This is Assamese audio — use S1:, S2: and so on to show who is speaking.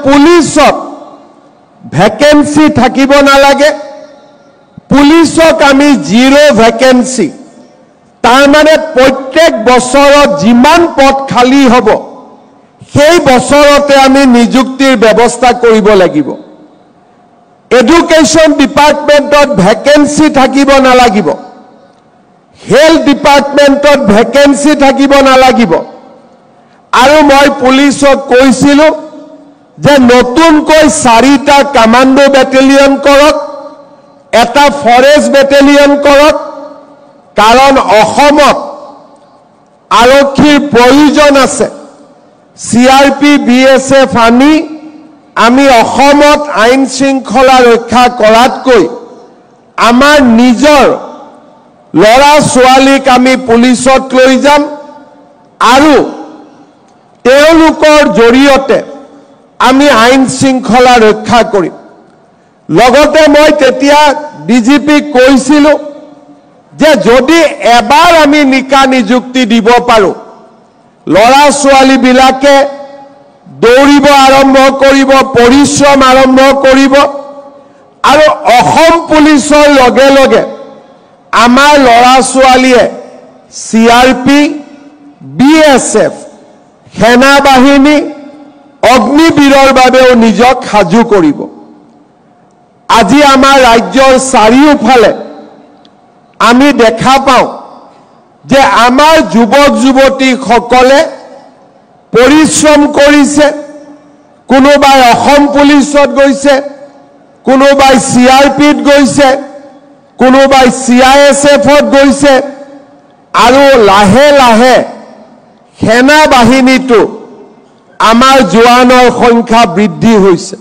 S1: পুলিচত ভ্যাকেন্সি থাকিব নালাগে পুলিচক আমি জিৰো ভ্যাকেন্সি তাৰ মানে প্ৰত্যেক বছৰত যিমান পদ খালী হ'ব সেই বছৰতে আমি নিযুক্তিৰ ব্যৱস্থা কৰিব লাগিব এডুকেশ্যন ডিপাৰ্টমেণ্টত ভ্যাকেন্সি থাকিব নালাগিব হেলথ ডিপাৰ্টমেণ্টত ভ্যাকেন্সি থাকিব নালাগিব আৰু মই পুলিচক কৈছিলো যে নতুনকৈ 4টা কমান্ডো ব্যাটালিয়ন কৰক এটা ফৰেষ্ট ব্যাটালিয়ন কৰক কাৰণ অসমত আৰক্ষীৰ প্ৰয়োজন আছে সিআৰপি বিএসএফ আনি আমি অসমত আইন শৃংখলা ৰক্ষা কৰাতকৈ আমাৰ নিজৰ লৰা ছোৱালীক আমি পুলিচত লৈ যাম আৰু তেওঁলোকৰ জৰিয়তে আমি আইন শৃংখলা ৰক্ষা কৰিম লগতে মই তেতিয়া ডিজিপি কৈছিলো যে যদি এবাৰ আমি নিকা নিযুক্তি দিব পাৰো লৰা ছোৱালী বিলাকে দৌৰিব আৰম্ভ কৰিব পৰিশ্ৰম আৰম্ভ কৰিব আৰু অসম পুলিচৰ লগে লগে আমাৰ লৰা ছোৱালীয়ে সিআৰপি বিএসএফ সেনা বাহিনী অগ্নিবীৰৰ বাবেও নিজক সাজু কৰিব আজি আমাৰ ৰাজ্যৰ চাৰিওফালে আমি দেখা পাওঁ যে আমাৰ যুৱক যুৱতী সকলে পৰিশ্ৰম কৰিছে কোনোবাই অসম পুলিচত গৈছে কোনোবাই সিআৰপিত গৈছে কোনোবাই সিআইএসএফত গৈছে আৰু লাহে লাহে সেনা বাহিনীটো আমাৰ জোৱানৰ সংখ্যা বৃদ্ধি হৈছে